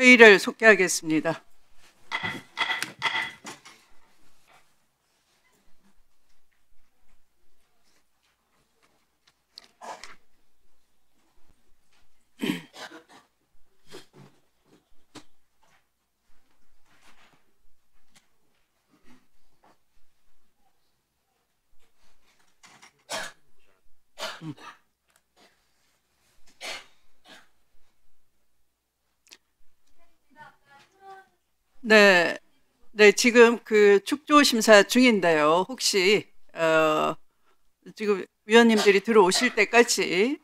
회의를 속개하겠습니다. 네, 네, 지금 그 축조 심사 중인데요. 혹시 지금 위원님들이 들어오실 때까지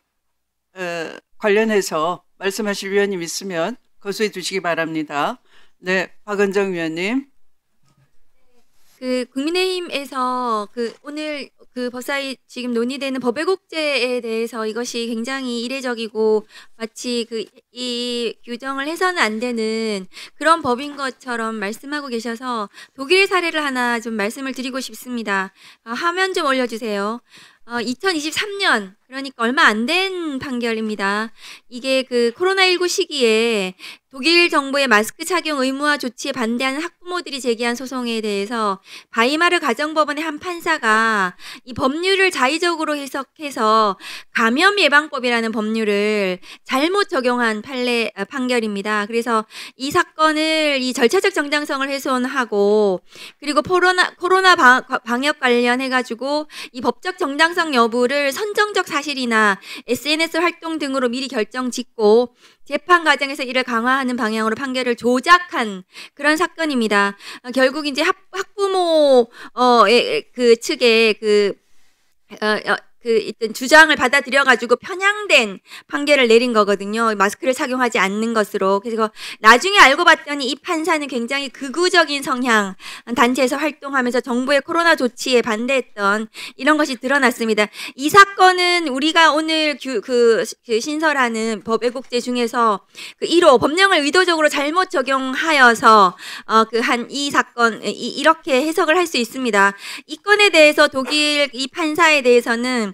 관련해서 말씀하실 위원님 있으면 거수해 주시기 바랍니다. 네, 박은정 위원님. 그 국민의힘에서 그 오늘 그 법사위 지금 논의되는 법외국제에 대해서 이것이 굉장히 이례적이고 마치 그 이 규정을 해서는 안 되는 그런 법인 것처럼 말씀하고 계셔서 독일 사례를 하나 좀 말씀을 드리고 싶습니다. 화면 좀 올려주세요. 2023년 그러니까 얼마 안 된 판결입니다. 이게 그 코로나19 시기에 독일 정부의 마스크 착용 의무화 조치에 반대하는 학부모들이 제기한 소송에 대해서 바이마르 가정법원의 한 판사가 이 법률을 자의적으로 해석해서 감염 예방법이라는 법률을 잘못 적용한 판결입니다. 그래서 이 사건을 이 절차적 정당성을 훼손하고 그리고 코로나 방역 관련해가지고 이 법적 정당성 여부를 선정적 사실이나 SNS 활동 등으로 미리 결정 짓고 재판 과정에서 이를 강화하는 방향으로 판결을 조작한 그런 사건입니다. 결국 이제 학부모 그 측의 일단 주장을 받아들여가지고 편향된 판결을 내린 거거든요. 마스크를 착용하지 않는 것으로. 그래서 나중에 알고 봤더니 이 판사는 굉장히 극우적인 성향 단체에서 활동하면서 정부의 코로나 조치에 반대했던 이런 것이 드러났습니다. 이 사건은 우리가 오늘 그 신설하는 법외국제 중에서 그 1호 법령을 의도적으로 잘못 적용하여서 이 사건 이렇게 해석을 할 수 있습니다. 이 건에 대해서 독일 이 판사에 대해서는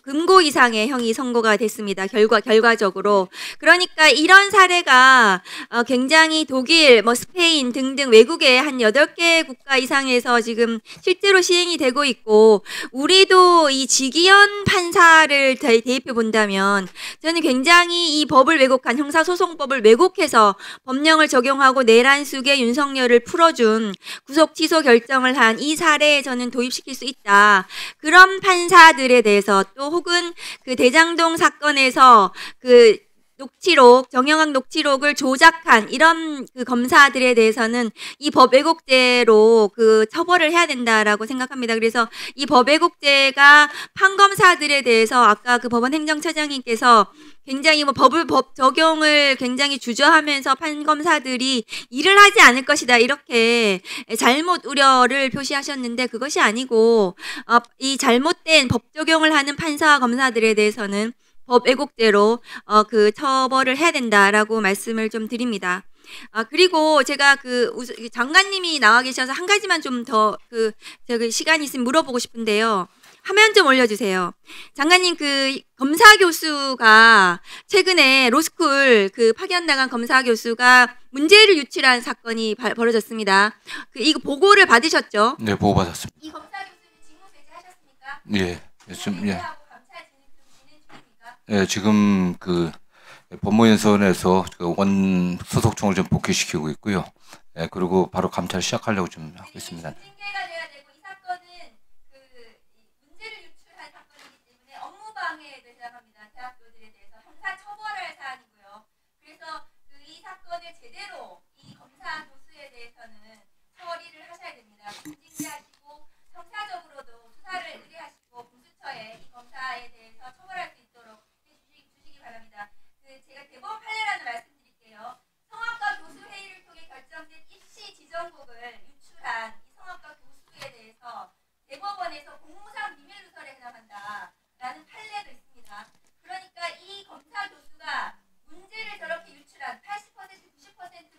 금고 이상의 형이 선고가 됐습니다. 결과적으로. 그러니까 이런 사례가 굉장히 독일, 스페인 등등 외국의 한 8개 국가 이상에서 지금 실제로 시행이 되고 있고, 우리도 이 지기현 판사를 대입해 본다면 저는 굉장히 이 법을 왜곡한 형사소송법을 왜곡해서 법령을 적용하고 내란숙의 윤석열을 풀어준 구속 취소 결정을 한 이 사례에 저는 도입시킬 수 있다. 그런 판사들에 대해서 또 혹은 그 대장동 사건에서 그 정영학 녹취록을 조작한 이런 그 검사들에 대해서는 이 법 왜곡죄로 그 처벌을 해야 된다라고 생각합니다. 그래서 이 법 왜곡죄가 판검사들에 대해서 아까 그 법원 행정처장님께서 굉장히 법 적용을 굉장히 주저하면서 판검사들이 일을 하지 않을 것이다 이렇게 잘못 우려를 표시하셨는데 그것이 아니고 이 잘못된 법 적용을 하는 판사와 검사들에 대해서는 법 왜곡죄로 그 처벌을 해야 된다라고 말씀을 좀 드립니다. 그리고 제가 장관님이 나와 계셔서 한 가지만 좀 더 저기 시간이 있으면 물어보고 싶은데요. 화면 좀 올려주세요. 장관님, 그 검사 교수가 최근에 로스쿨 그 파견당한 검사 교수가 문제를 유출한 사건이 벌어졌습니다. 이거 보고를 받으셨죠? 네, 보고 받았습니다. 이 검사 교수는 직무 배제하셨습니까? 예, 지금 예, 지금 그 법무연수원에서 원 소속총을 좀 복귀시키고 있고요. 예, 그리고 바로 감찰 시작하려고 좀 하고 있습니다. 징계가 돼야 되고 이 사건은 그 문제를 유출한 사건이기 때문에 업무 방해에 대해서합니다. 대학교들에 대해서 형사 처벌할 사안이고요. 그래서 이 사건을 제대로 이 검사 교수에 대해서는 처리를 하셔야 됩니다. 징계하시고 형사적으로도 수사를 의뢰하시고 공수처에 이 검사에 대해서 처벌할 수 있도록 해주시기 바랍니다. 제가 대법원 판례라는 말씀드릴게요. 성악과 교수 회의를 통해 결정된 입시 지정곡을 유출한 이 성악과 교수에 대해서 대법원에서 공무상 비밀 누설에 해당한다라는 판례도 있습니다. 그러니까 이 검사 교수가 문제를 저렇게 유출한 80% 90%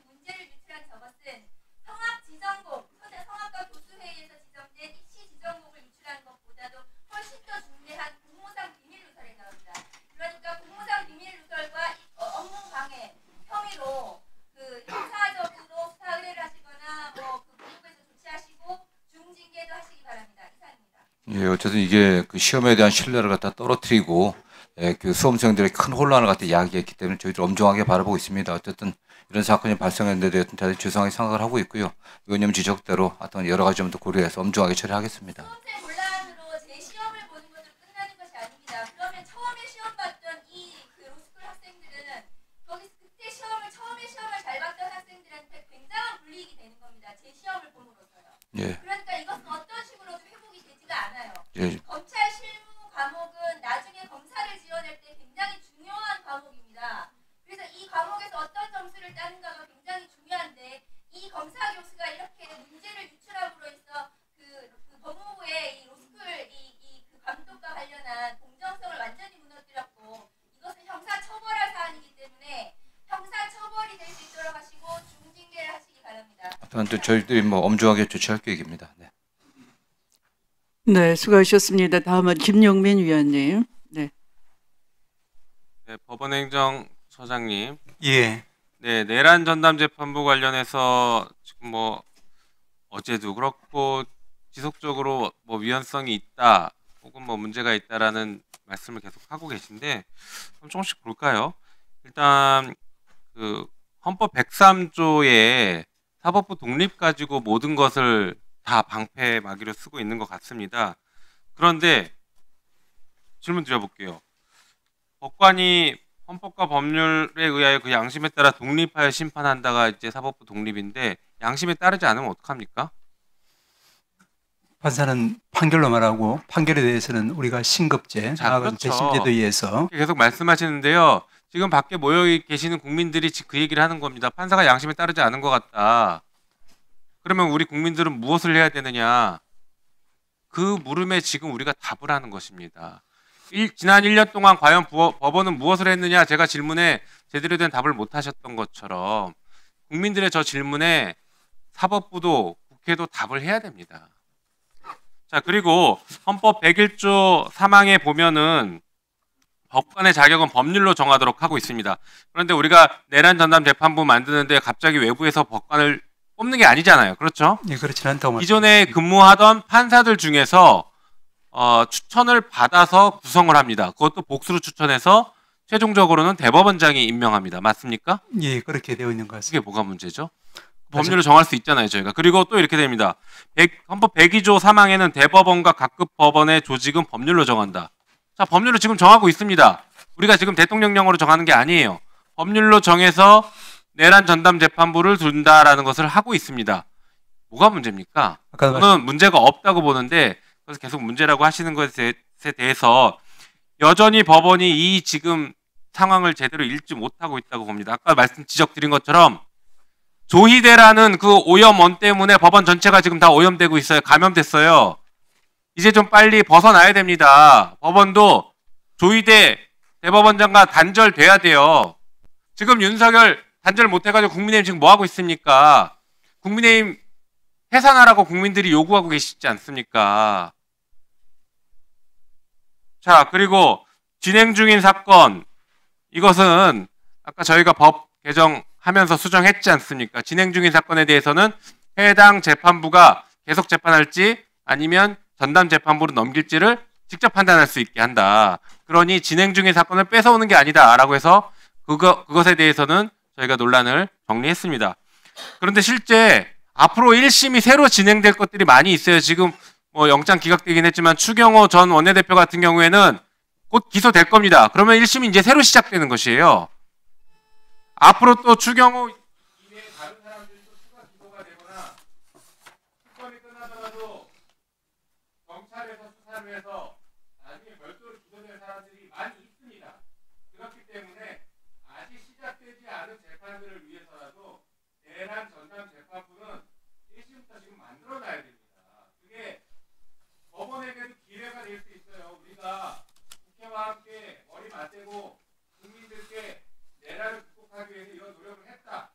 예, 어쨌든 이게 그 시험에 대한 신뢰를 갖다 떨어뜨리고 그 수험생들의 큰 혼란을 갖다 야기했기 때문에 저희들 엄중하게 바라보고 있습니다. 어쨌든 이런 사건이 발생했는데 대해서 대단히 죄송하게 생각을 하고 있고요. 의원님 지적대로 어떤 여러 가지 점도 고려해서 엄중하게 처리하겠습니다. 수험생 혼란으로 제 시험을 보는 것으로 끝나는 것이 아닙니다. 그러면 처음에 시험 봤던 그 로스쿨 학생들은 그때 처음에 시험을 잘 봤던 학생들한테 굉장한 불이익이 되는 겁니다. 제 시험을 봄으로써요. 예. 그러니까 이것은 어떤 식으로도 회복이 되지가 않아요. 예. 검찰 실무 과목은 나중에 검사를 지원할 때 굉장히 중요한 과목입니다. 그래서 이 과목에서 어떤 점수를 따는가가 굉장히 중요한데 이 검사 교수가 이렇게 문제를 유출함으로 해서 그 법무부의 이 로스쿨 그 감독과 관련한 공정성을 완전히 무너뜨렸고 이것은 형사 처벌할 사안이기 때문에 형사 처벌이 될 수 있도록 하시고 중징계를 하시기 바랍니다. 아무튼 저희들이 뭐 엄중하게 조치할 계획입니다. 네. 네, 수고하셨습니다. 다음은 김용민 위원님. 네. 네, 법원행정처장님. 예. 네, 내란 전담 재판부 관련해서 지금 뭐 어제도 그렇고 지속적으로 뭐 위헌성이 있다 혹은 뭐 문제가 있다라는 말씀을 계속 하고 계신데 좀 조금씩 볼까요? 일단 그 헌법 103조에 사법부 독립 가지고 모든 것을 다 방패막이로 쓰고 있는 것 같습니다. 그런데 질문 드려볼게요. 법관이 헌법과 법률에 의하여 그 양심에 따라 독립하여 심판한다가 이제 사법부 독립인데 양심에 따르지 않으면 어떡합니까? 판사는 판결로 말하고 판결에 대해서는 우리가 신급제, 자, 나아가는 그렇죠. 재심제도에 의해서 계속 말씀하시는데요. 지금 밖에 모여 계시는 국민들이 그 얘기를 하는 겁니다. 판사가 양심에 따르지 않은 것 같다. 그러면 우리 국민들은 무엇을 해야 되느냐? 그 물음에 지금 우리가 답을 하는 것입니다. 지난 1년 동안 과연 법원은 무엇을 했느냐? 제가 질문에 제대로 된 답을 못 하셨던 것처럼 국민들의 저 질문에 사법부도 국회도 답을 해야 됩니다. 자, 그리고 헌법 101조 3항에 보면은 법관의 자격은 법률로 정하도록 하고 있습니다. 그런데 우리가 내란 전담 재판부 만드는데 갑자기 외부에서 법관을 뽑는 게 아니잖아요. 그렇죠? 예, 그렇지는 않다고 기존에 근무하던 판사들 중에서 추천을 받아서 구성을 합니다. 그것도 복수로 추천해서 최종적으로는 대법원장이 임명합니다. 맞습니까? 예, 그렇게 되어 있는 것 같습니다. 그게 뭐가 문제죠? 법률을 정할 수 있잖아요, 저희가. 그리고 또 이렇게 됩니다. 헌법 102조 3항에는 대법원과 각급 법원의 조직은 법률로 정한다. 자, 법률로 지금 정하고 있습니다. 우리가 지금 대통령령으로 정하는 게 아니에요. 법률로 정해서 내란 전담 재판부를 둔다라는 것을 하고 있습니다. 뭐가 문제입니까? 저는 문제가 없다고 보는데 그래서 계속 문제라고 하시는 것에 대해서 여전히 법원이 이 지금 상황을 제대로 읽지 못하고 있다고 봅니다. 아까 지적드린 것처럼 조희대라는 그 오염원 때문에 법원 전체가 지금 다 오염되고 있어요. 감염됐어요. 이제 좀 빨리 벗어나야 됩니다. 법원도 조희대 대법원장과 단절돼야 돼요. 지금 윤석열 단절 못해가지고 국민의힘 지금 뭐하고 있습니까? 국민의힘 해산하라고 국민들이 요구하고 계시지 않습니까? 자, 그리고 진행 중인 사건, 이것은 아까 저희가 법 개정하면서 수정했지 않습니까? 진행 중인 사건에 대해서는 해당 재판부가 계속 재판할지 아니면 전담 재판부로 넘길지를 직접 판단할 수 있게 한다. 그러니 진행 중인 사건을 뺏어오는 게 아니다라고 해서 그것에 대해서는 저희가 논란을 정리했습니다. 그런데 실제 앞으로 1심이 새로 진행될 것들이 많이 있어요. 지금 뭐 영장 기각되긴 했지만 추경호 전 원내대표 같은 경우에는 곧 기소될 겁니다. 그러면 1심이 이제 새로 시작되는 것이에요. 앞으로 또 추경호 이외에 다른 사람들이 또 추가 기소가 되거나 특검이 끝나더라도 경찰에서 수사를 해서 나중에 별도로 기소될 사람들이 많이 있습니다. 그렇기 때문에 아직 시작되지 않은 재판들을 위해서라도 내란 전담 재판부는 1심부터 지금 만들어놔야 됩니다. 그게 법원에게도 기회가 될 수 있어요. 우리가 국회와 함께 머리 맞대고 국민들께 내란을 극복하기 위해서 이런 노력을 했다.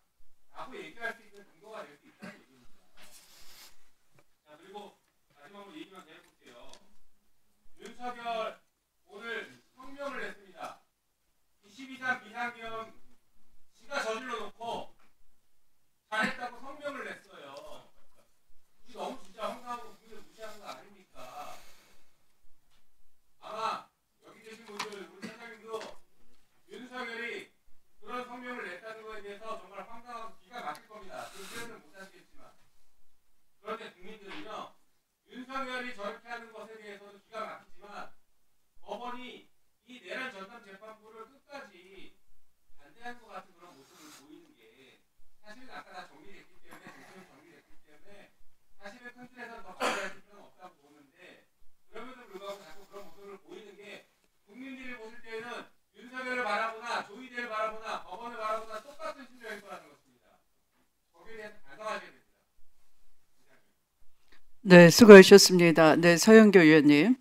네, 수고하셨습니다. 네, 서영교 의원님.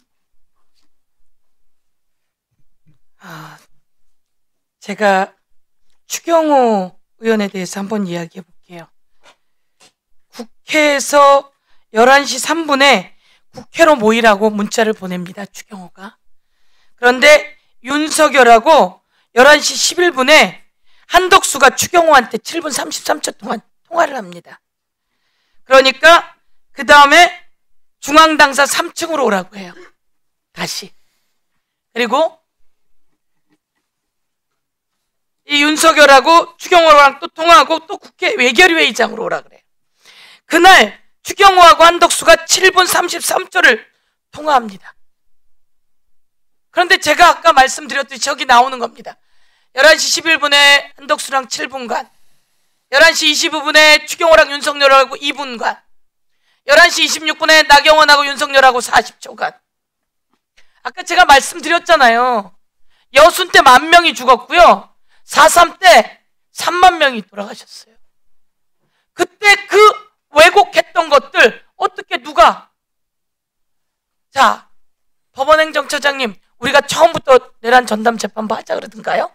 제가 추경호 의원에 대해서 한번 이야기해 볼게요. 국회에서 11시 3분에 국회로 모이라고 문자를 보냅니다. 추경호가. 그런데 윤석열하고 11시 11분에 한덕수가 추경호한테 7분 33초 동안 통화를 합니다. 그러니까 그 다음에 중앙당사 3층으로 오라고 해요. 다시. 그리고 이 윤석열하고 추경호랑 또 통화하고 또 국회 외결위회의장으로 오라 그래요. 그날 추경호하고 한덕수가 7분 33초를 통화합니다. 그런데 제가 아까 말씀드렸듯이 저기 나오는 겁니다. 11시 11분에 한덕수랑 7분간, 11시 25분에 추경호랑 윤석열하고 2분간, 11시 26분에 나경원하고 윤석열하고 40초간. 아까 제가 말씀드렸잖아요. 여순 때 10,000명이 죽었고요. 4.3 때 3만 명이 돌아가셨어요. 그때 그 왜곡했던 것들 어떻게 누가, 자, 법원행정처장님, 우리가 처음부터 내란 전담 재판부 하자 그러던가요?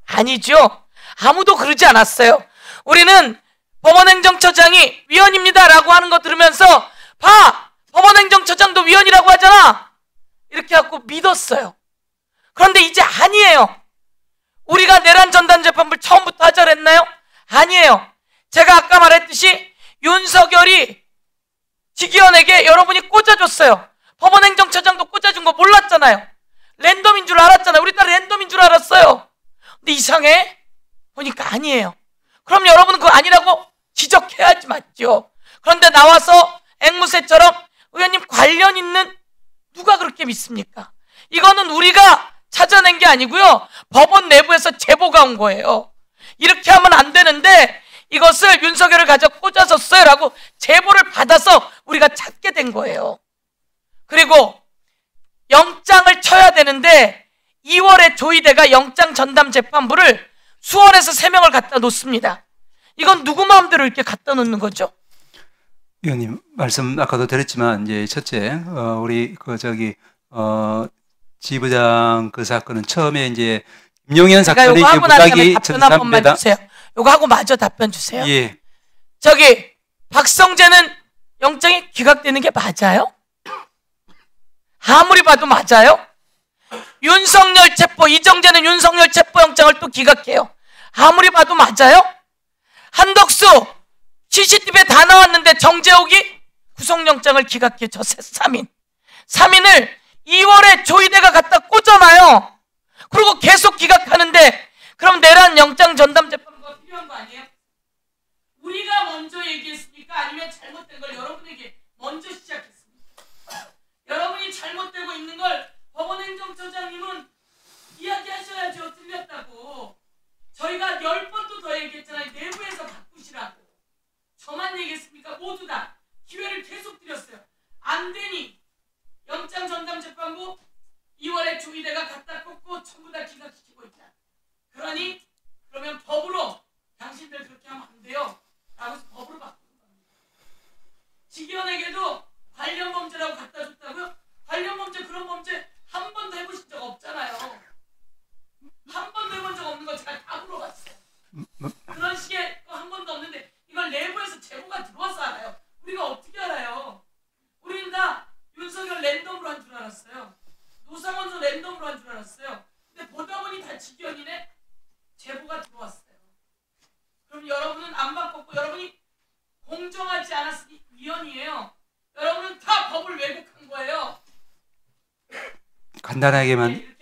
아니죠. 아무도 그러지 않았어요. 우리는 법원행정처장이 위원입니다 라고 하는 거 들으면서, 봐! 법원행정처장도 위원이라고 하잖아! 이렇게 하고 믿었어요. 그런데 이제 아니에요. 우리가 내란 전담 재판부를 처음부터 하자 그랬나요? 아니에요. 제가 아까 말했듯이 윤석열이 직위원에게 여러분이 꽂아줬어요. 법원행정처장도 꽂아준 거 몰랐잖아요. 랜덤인 줄 알았잖아요. 우리 딸 랜덤인 줄 알았어요. 근데 이상해? 보니까 아니에요. 그럼 여러분은 그거 아니라고 지적해야지 맞죠. 그런데 나와서 앵무새처럼 의원님 관련 있는, 누가 그렇게 믿습니까? 이거는 우리가 찾아낸 게 아니고요. 법원 내부에서 제보가 온 거예요. 이렇게 하면 안 되는데 이것을 윤석열을 가져 꽂아줬어요 라고 제보를 받아서 우리가 찾게 된 거예요. 그리고 영장을 쳐야 되는데 2월에 조희대가 영장 전담 재판부를 수원에서 3명을 갖다 놓습니다. 이건 누구 마음대로 이렇게 갖다 놓는 거죠? 위원님 말씀 아까도 드렸지만 이제 첫째 우리 지부장 그 사건은 처음에 이제 김용현 사건의 요거 하고 난 다음에 무작위 답변 한 번만 전담배다. 주세요. 요거 하고 마저 답변 주세요. 예. 저기 박성재는 영장이 기각되는 게 맞아요? 아무리 봐도 맞아요? 윤석열 체포, 이정재는 윤석열 체포 영장을 또 기각해요. 아무리 봐도 맞아요? 한덕수 CCTV에 다 나왔는데 정재욱이 구속영장을 기각해. 저 3인 3인을 2월에 조희대가 갖다 꽂아놔요. 그리고 계속 기각하는데 그럼 내란 영장 전담 재판부가 필요한 거 아니에요? 우리가 먼저 얘기했습니까? 아니면 잘못된 걸 여러분에게 먼저 시작했습니까? 여러분이 잘못되고 있는 걸 법원행정처장님은 이야기하셔야죠. 틀렸다고. 저희가 10번도 더 얘기했잖아요. 내부에서 바꾸시라고. 저만 얘기했습니까? 모두 다 기회를 계속 드렸어요. 안 되니 영장 전담 재판부 2월에 조희대가 갖다 꽂고 전부 다 기각시키고 있다. 그러니 그러면 법으로 당신들 그렇게 하면 안 돼요 라고 해서 법으로 바꾸는 겁니다. 직위원에게도 관련 범죄라고 갖다 줬다고요? 관련 범죄, 그런 범죄 한 번도 해보신 적 없잖아요. 한 번도 해본 적 없는 거 제가 다 물어봤어요. 그런 식의 한 번도 없는데 이걸 내부에서 제보가 들어와서 알아요. 우리가 어떻게 알아요? 우리는 다 윤석열 랜덤으로 한 줄 알았어요. 노상원도 랜덤으로 한 줄 알았어요. 근데 보다 보니 다 직위원이네. 제보가 들어왔어요. 그럼 여러분은 안 바꿨고 여러분이 공정하지 않았으니 위원이에요. 여러분은 다 법을 왜곡한 거예요. 간단하게만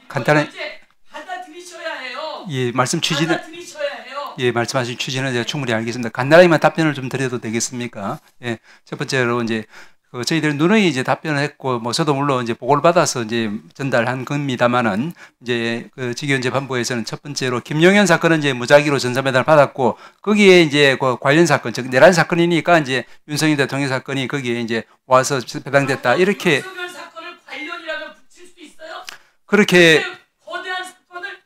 간단하게 이제 받아들이셔야 해요. 예, 말씀 취지는 받아들이셔야 해요. 예, 말씀하신 취지는 제가 충분히 알겠습니다. 간단하게만 답변을 좀 드려도 되겠습니까? 예, 첫 번째로 이제 저희들이 누누이 이제 답변을 했고, 뭐 저도 물론 이제 보고를 받아서 이제 전달한 겁니다만은 이제 그 직위원 재판부에서는 첫 번째로 김용현 사건은 이제 무작위로 전담배당을 받았고, 거기에 이제 그 관련 사건, 즉 내란 사건이니까 이제 윤석열 대통령 사건이 거기에 이제 와서 배당됐다 이렇게. 윤석열 사건을 관련이라면 붙일 수 있어요? 그렇게 거대한 사건을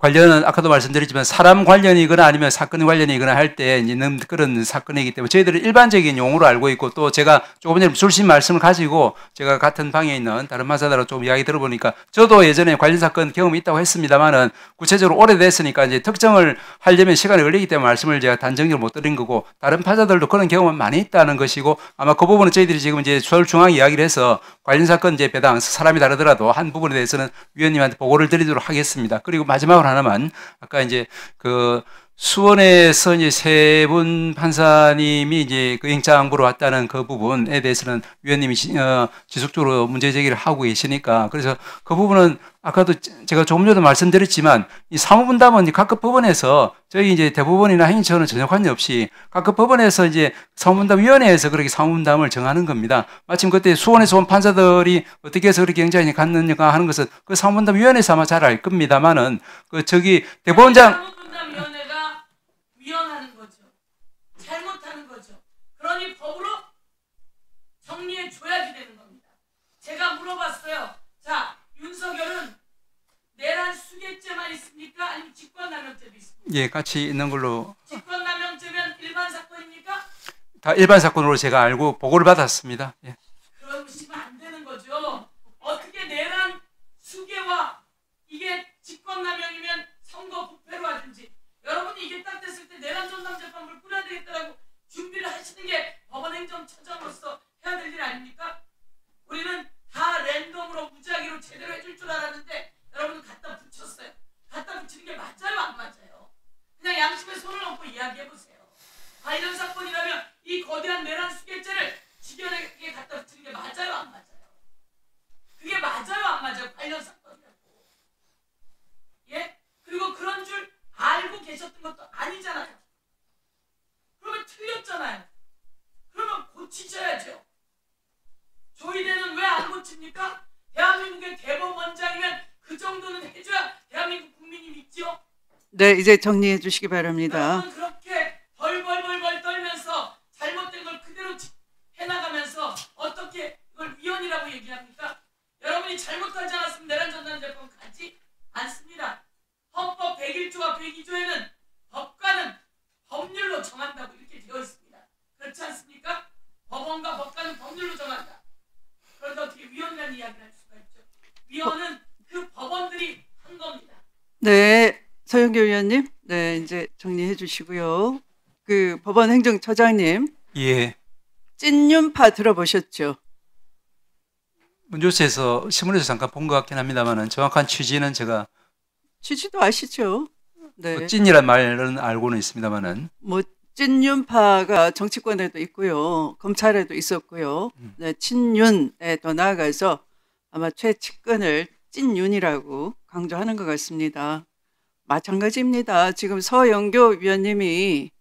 관련은 아까도 말씀드렸지만 사람 관련이거나 아니면 사건 관련이거나 할 때 있는 그런 사건이기 때문에 저희들은 일반적인 용어로 알고 있고 또 제가 조금 전에 줄신 말씀을 가지고 제가 같은 방에 있는 다른 판사들하고 좀 이야기 들어보니까 저도 예전에 관련 사건 경험이 있다고 했습니다만은 구체적으로 오래됐으니까 이제 특정을 하려면 시간이 걸리기 때문에 말씀을 제가 단정적으로 못 드린 거고 다른 판사들도 그런 경험은 많이 있다는 것이고 아마 그 부분은 저희들이 지금 이제 서울중앙 이야기를 해서 관련 사건 이제 배당 사람이 다르더라도 한 부분에 대해서는 위원님한테 보고를 드리도록 하겠습니다. 그리고 마지막으로 하나만 아까 이제 그 수원에서 이제 세 분 판사님이 이제 그 영장 보러 왔다는 그 부분에 대해서는 위원님이 지속적으로 문제 제기를 하고 계시니까 그래서 그 부분은 아까도 제가 조금 전에도 말씀드렸지만 이 사무분담은 이제 각급 법원에서 저희 이제 대법원이나 행정처는 전혀 관계없이 각급 법원에서 이제 사무분담위원회에서 그렇게 사무분담을 정하는 겁니다. 마침 그때 수원에서 온 판사들이 어떻게 해서 그렇게 영장이 갔느냐 하는 것은 그 사무분담위원회에서 아마 잘 알 겁니다만은 그 저기 대법원장 사무분담위원회가 위헌하는 거죠. 잘못하는 거죠. 그러니 법으로 정리해 줘야지 되는 겁니다. 제가 물어봤어요. 자, 윤석열은 내란 수괴죄만 있습니까? 아니면 직권남용죄도 있습니까? 예, 같이 있는 걸로 직권남용죄면 일반 사건입니까? 다 일반 사건으로 제가 알고 보고를 받았습니다. 예. 그러시면 안 되는 거죠. 어떻게 내란 수괴와 이게 직권남용이면 선거 부패로 하든지 여러분이 이게 딱 됐을 때 내란 전담재판부를 꾸려야 되겠다라고 준비를 하시는 게 법원행정처장으로서 해야 될 일 아닙니까? 우리는 다 랜덤으로 무작위로 제대로 해줄 줄 알았는데 여러분은 갖다 붙였어요. 갖다 붙이는 게 맞아요, 안 맞아요? 그냥 양심에 손을 얹고 이야기해보세요. 이런 사건이라면 이 거대한 내란 수괴죄를 직연에게 갖다 붙이는 게 맞아요, 안 맞아요? 그게 맞아요, 안 맞아요? 관련 사건이라고. 예? 그리고 그런 줄 알고 계셨던 것도 아니잖아요. 그러면 틀렸잖아요. 그러면 고치셔야죠. 조희대는 왜 안 고칩니까? 대한민국의 대법원장이면 그 정도는 해줘야 대한민국 국민이 믿죠. 네, 이제 정리해 주시기 바랍니다. 여러분 그렇게 벌벌벌벌 떨면서 잘못된 걸 그대로 해나가면서 어떻게 이걸 위헌이라고 얘기합니까? 여러분이 잘못하지 않았으면 내란 전담재판 가지 않습니다. 헌법 101조와 102조에는 법관은 법률로 정한다고 이렇게 되어 있습니다. 그렇지 않습니까? 법원과 법관은 법률로 정한다. 그런데 어떻게 위헌이라는 이야기를 할 수가 있죠? 위헌은 그 법원들이 한 겁니다. 네, 서영교 위원님, 네, 이제 정리해 주시고요. 그 법원 행정처장님, 예. 찐윤파 들어보셨죠? 뉴스에서 신문에서 잠깐 본 것 같긴 합니다만은 정확한 취지는 제가 취지도 아시죠? 네, 찐이란 말은 알고는 있습니다만은 뭐 찐윤파가 정치권에도 있고요, 검찰에도 있었고요. 네, 친윤에 더 나아가서 아마 최측근을 찐윤이라고 강조하는 것 같습니다. 마찬가지입니다. 지금 서영교 위원님이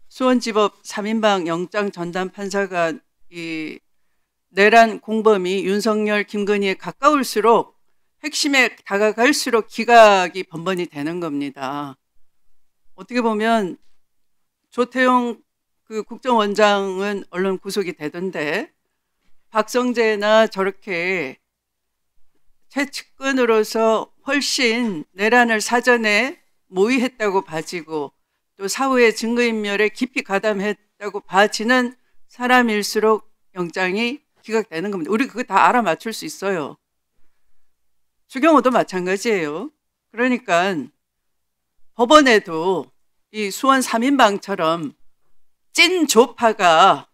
수원지법 3인방 영장 전담 판사가 이 내란 공범이 윤석열, 김건희에 가까울수록 핵심에 다가갈수록 기각이 번번이 되는 겁니다. 어떻게 보면 조태용 그 국정원장은 언론 구속이 되던데 박성재나 저렇게 최측근으로서 훨씬 내란을 사전에 모의했다고 봐지고 또 사후에 증거인멸에 깊이 가담했다고 봐지는 사람일수록 영장이 기각되는 겁니다. 우리 그거 다 알아맞힐 수 있어요. 주경호도 마찬가지예요. 그러니까 법원에도 이 수원 3인방처럼 찐 조파가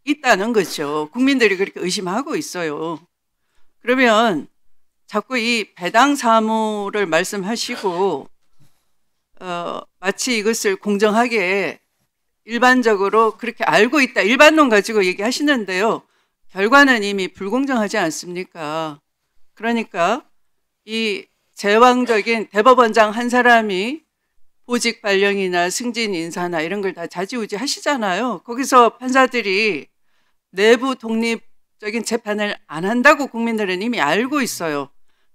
있다는 거죠. 국민들이 그렇게 의심하고 있어요. 그러면 자꾸 이 배당 사무를 말씀하시고 마치 이것을 공정하게 일반적으로 그렇게 알고 있다. 일반론 가지고 얘기하시는데요. 결과는 이미 불공정하지 않습니까? 그러니까 이 제왕적인 대법원장 한 사람이 보직 발령이나 승진 인사나 이런 걸 다 좌지우지 하시잖아요. 거기서 판사들이 내부 독립적인 재판을 안 한다고 국민들은 이미 알고 있어요.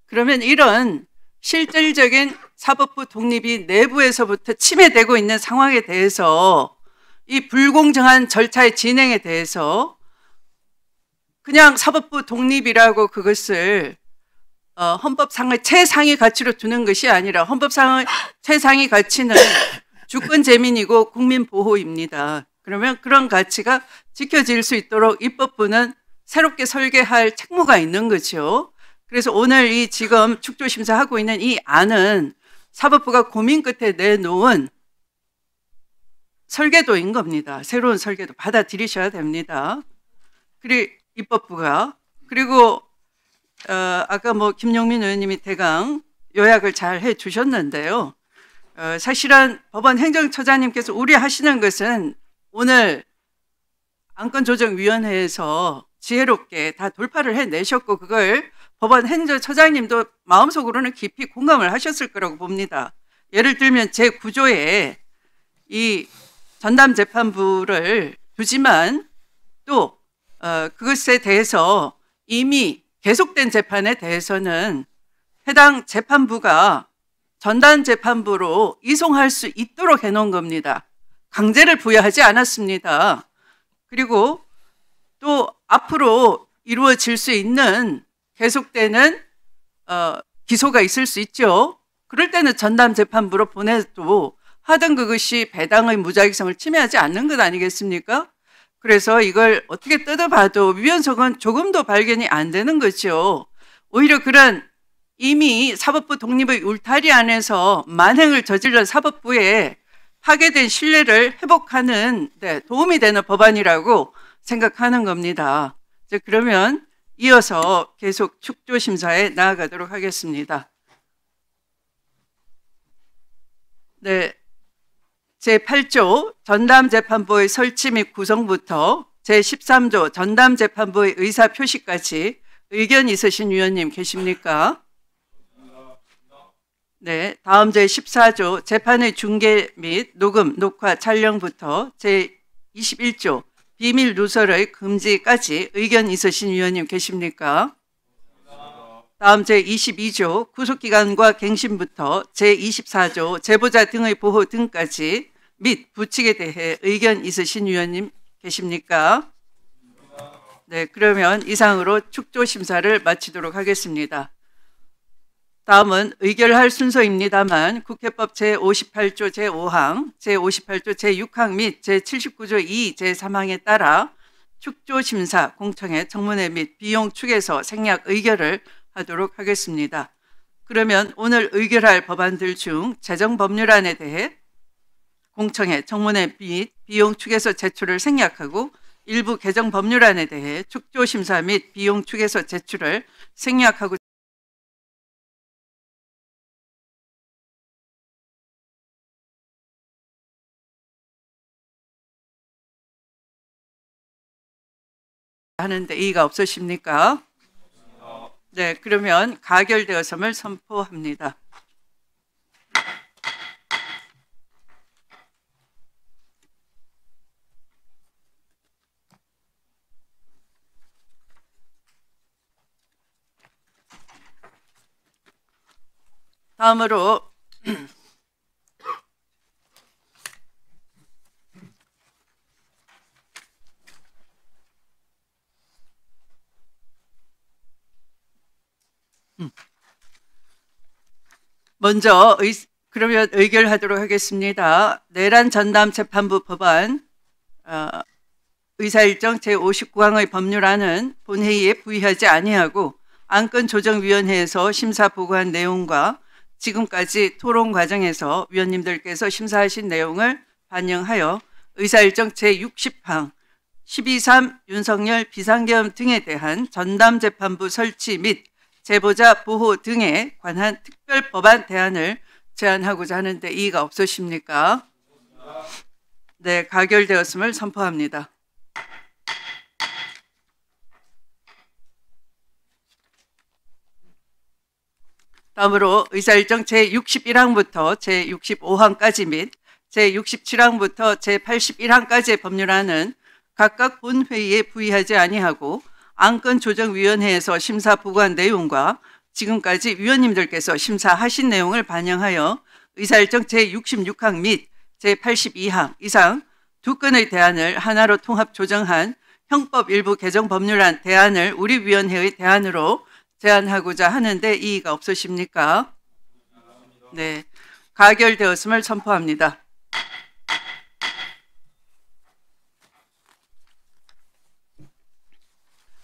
그러면 이런 실질적인 사법부 독립이 내부에서부터 침해되고 있는 상황에 대해서 이 불공정한 절차의 진행에 대해서 그냥 사법부 독립이라고 그것을 헌법상의 최상위 가치로 두는 것이 아니라 헌법상의 최상위 가치는 주권 재민이고 국민 보호입니다. 그러면 그런 가치가 지켜질 수 있도록 입법부는 새롭게 설계할 책무가 있는 거죠. 그래서 오늘 이 지금 축조심사하고 있는 이 안은 사법부가 고민 끝에 내놓은 설계도인 겁니다. 새로운 설계도 받아들이셔야 됩니다. 그리고 입법부가 그리고 아까 뭐 김용민 의원님이 대강 요약을 잘 해주셨는데요. 사실은 법원 행정처장님께서 우려하시는 것은 오늘 안건조정위원회에서 지혜롭게 다 돌파를 해내셨고 그걸 법원 행정처장님도 마음속으로는 깊이 공감을 하셨을 거라고 봅니다. 예를 들면 제9조에 이 전담재판부를 두지만 또 그것에 대해서 이미 계속된 재판에 대해서는 해당 재판부가 전담재판부로 이송할 수 있도록 해놓은 겁니다. 강제를 부여하지 않았습니다. 그리고 또 앞으로 이루어질 수 있는 계속되는 기소가 있을 수 있죠. 그럴 때는 전담재판부로 보내도 하던 그것이 배당의 무작위성을 침해하지 않는 것 아니겠습니까? 그래서 이걸 어떻게 뜯어봐도 위헌성은 조금도 발견이 안 되는 거죠. 오히려 그런 이미 사법부 독립의 울타리 안에서 만행을 저질러 사법부에 파괴된 신뢰를 회복하는 데 도움이 되는 법안이라고 생각하는 겁니다. 이제 그러면 이어서 계속 축조심사에 나아가도록 하겠습니다. 네, 제8조 전담재판부의 설치 및 구성부터 제13조 전담재판부의 의사표시까지 의견 있으신 위원님 계십니까? 네, 다음 제14조 재판의 중계 및 녹음, 녹화, 촬영부터 제21조 비밀 누설의 금지까지 의견 있으신 위원님 계십니까? 다음 제22조 구속기간과 갱신부터 제24조 제보자 등의 보호 등까지 및 부칙에 대해 의견 있으신 위원님 계십니까? 네, 그러면 이상으로 축조심사를 마치도록 하겠습니다. 다음은 의결할 순서입니다만 국회법 제58조 제5항, 제58조 제6항 및 제79조 2, 제3항에 따라 축조심사, 공청회, 청문회 및 비용 축에서 생략 의결을 하도록 하겠습니다. 그러면 오늘 의결할 법안들 중 재정법률안에 대해 공청회, 청문회 및 비용 축에서 제출을 생략하고 일부 개정법률안에 대해 축조심사 및 비용 축에서 제출을 생략하고 하는데 이의가 없으십니까? 네, 그러면 가결되었음을 선포합니다. 다음으로 먼저 그러면 의결하도록 하겠습니다. 내란 전담 재판부 법안 의사일정 제59항의 법률안은 본회의에 부의하지 아니하고 안건조정위원회에서 심사 보고한 내용과 지금까지 토론 과정에서 위원님들께서 심사하신 내용을 반영하여 의사일정 제60항 12.3 윤석열 비상계엄 등에 대한 전담재판부 설치 및 제보자 보호 등에 관한 특별법안 대안을 제안하고자 하는데 이의가 없으십니까? 네, 가결되었음을 선포합니다. 다음으로 의사일정 제61항부터 제65항까지 및 제67항부터 제81항까지의 법률안은 각각 본회의에 부의하지 아니하고 안건조정위원회에서 심사 보고한 내용과 지금까지 위원님들께서 심사하신 내용을 반영하여 의사일정 제66항 및 제82항 이상 두 건의 대안을 하나로 통합 조정한 형법 일부 개정 법률안 대안을 우리 위원회의 대안으로 제안하고자 하는데 이의가 없으십니까? 네, 가결되었음을 선포합니다.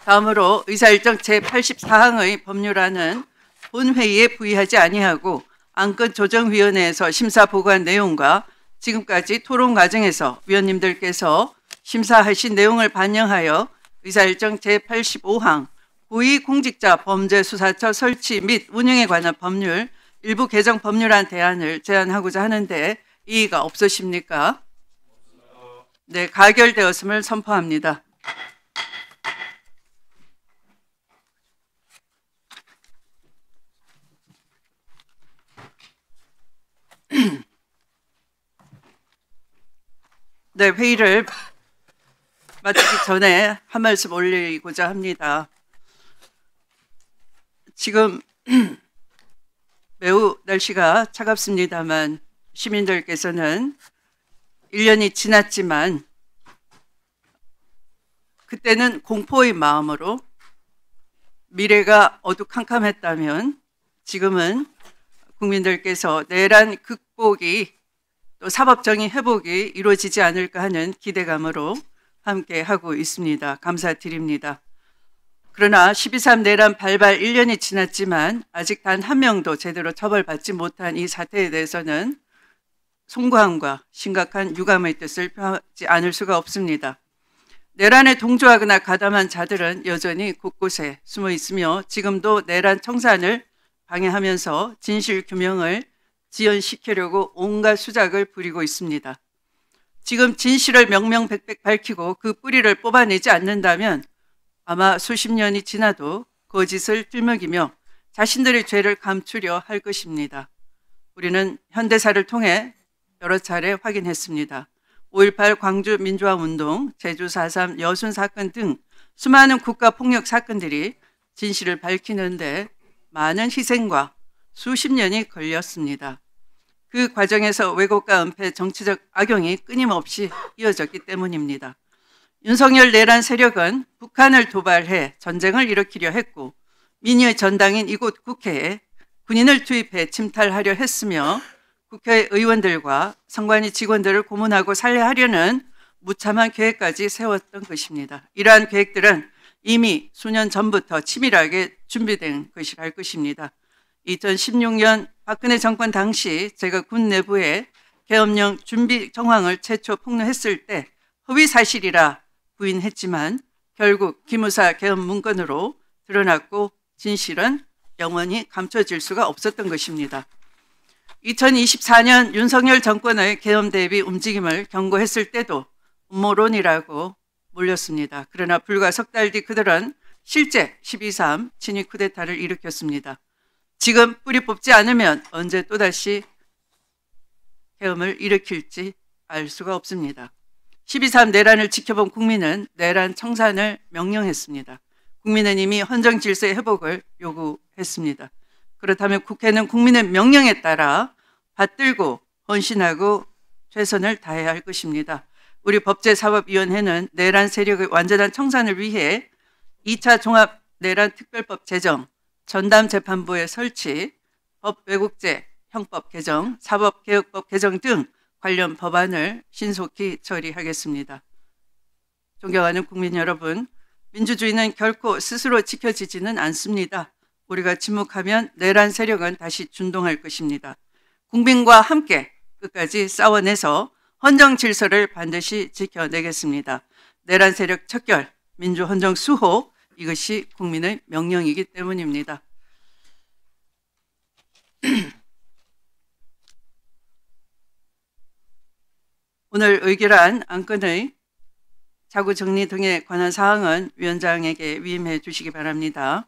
다음으로 의사일정 제84항의 법률안은 본회의에 부의하지 아니하고 안건조정위원회에서 심사 보고한 내용과 지금까지 토론 과정에서 위원님들께서 심사하신 내용을 반영하여 의사일정 제85항 고위공직자 범죄수사처 설치 및 운영에 관한 법률 일부 개정 법률안 대안을 제안하고자 하는데 이의가 없으십니까? 네, 가결되었음을 선포합니다. 네, 회의를 마치기 전에 한 말씀 올리고자 합니다. 지금 매우 날씨가 차갑습니다만 시민들께서는 1년이 지났지만 그때는 공포의 마음으로 미래가 어두컴컴했다면 지금은 국민들께서 내란 극복이 또 사법정의 회복이 이루어지지 않을까 하는 기대감으로 함께 하고 있습니다. 감사드립니다. 그러나 12.3 내란 발발 1년이 지났지만 아직 단 한 명도 제대로 처벌받지 못한 이 사태에 대해서는 송구함과 심각한 유감의 뜻을 표하지 않을 수가 없습니다. 내란에 동조하거나 가담한 자들은 여전히 곳곳에 숨어 있으며 지금도 내란 청산을 방해하면서 진실 규명을 지연시키려고 온갖 수작을 부리고 있습니다. 지금 진실을 명명백백 밝히고 그 뿌리를 뽑아내지 않는다면 아마 수십 년이 지나도 거짓을 들먹이며 자신들의 죄를 감추려 할 것입니다. 우리는 현대사를 통해 여러 차례 확인했습니다. 5.18 광주 민주화운동, 제주 4.3 여순 사건 등 수많은 국가폭력 사건들이 진실을 밝히는데 많은 희생과 수십 년이 걸렸습니다. 그 과정에서 왜곡과 은폐, 정치적 악용이 끊임없이 이어졌기 때문입니다. 윤석열 내란 세력은 북한을 도발해 전쟁을 일으키려 했고 민의의 전당인 이곳 국회에 군인을 투입해 침탈하려 했으며 국회의원들과 선관위 직원들을 고문하고 살해하려는 무참한 계획까지 세웠던 것입니다. 이러한 계획들은 이미 수년 전부터 치밀하게 준비된 것이랄 것입니다. 2016년 박근혜 정권 당시 제가 군 내부에 계엄령 준비 정황을 최초 폭로했을 때 허위 사실이라 부인했지만 결국 기무사 계엄 문건으로 드러났고 진실은 영원히 감춰질 수가 없었던 것입니다. 2024년 윤석열 정권의 계엄 대비 움직임을 경고했을 때도 음모론이라고 몰렸습니다. 그러나 불과 석 달 뒤 그들은 실제 12.3 친위 쿠데타를 일으켰습니다. 지금 뿌리 뽑지 않으면 언제 또다시 계엄을 일으킬지 알 수가 없습니다. 12.3 내란을 지켜본 국민은 내란 청산을 명령했습니다. 국민은 이미 헌정 질서의 회복을 요구했습니다. 그렇다면 국회는 국민의 명령에 따라 받들고 헌신하고 최선을 다해야 할 것입니다. 우리 법제사법위원회는 내란 세력의 완전한 청산을 위해 2차 종합 내란 특별법 제정, 전담재판부의 설치, 법왜곡죄 형법 개정, 사법개혁법 개정 등 관련 법안을 신속히 처리하겠습니다. 존경하는 국민 여러분, 민주주의는 결코 스스로 지켜지지는 않습니다. 우리가 침묵하면 내란 세력은 다시 준동할 것입니다. 국민과 함께 끝까지 싸워내서 헌정 질서를 반드시 지켜내겠습니다. 내란 세력 척결, 민주 헌정 수호, 이것이 국민의 명령이기 때문입니다. 오늘 의결한 안건의 자구 정리 등에 관한 사항은 위원장에게 위임해 주시기 바랍니다.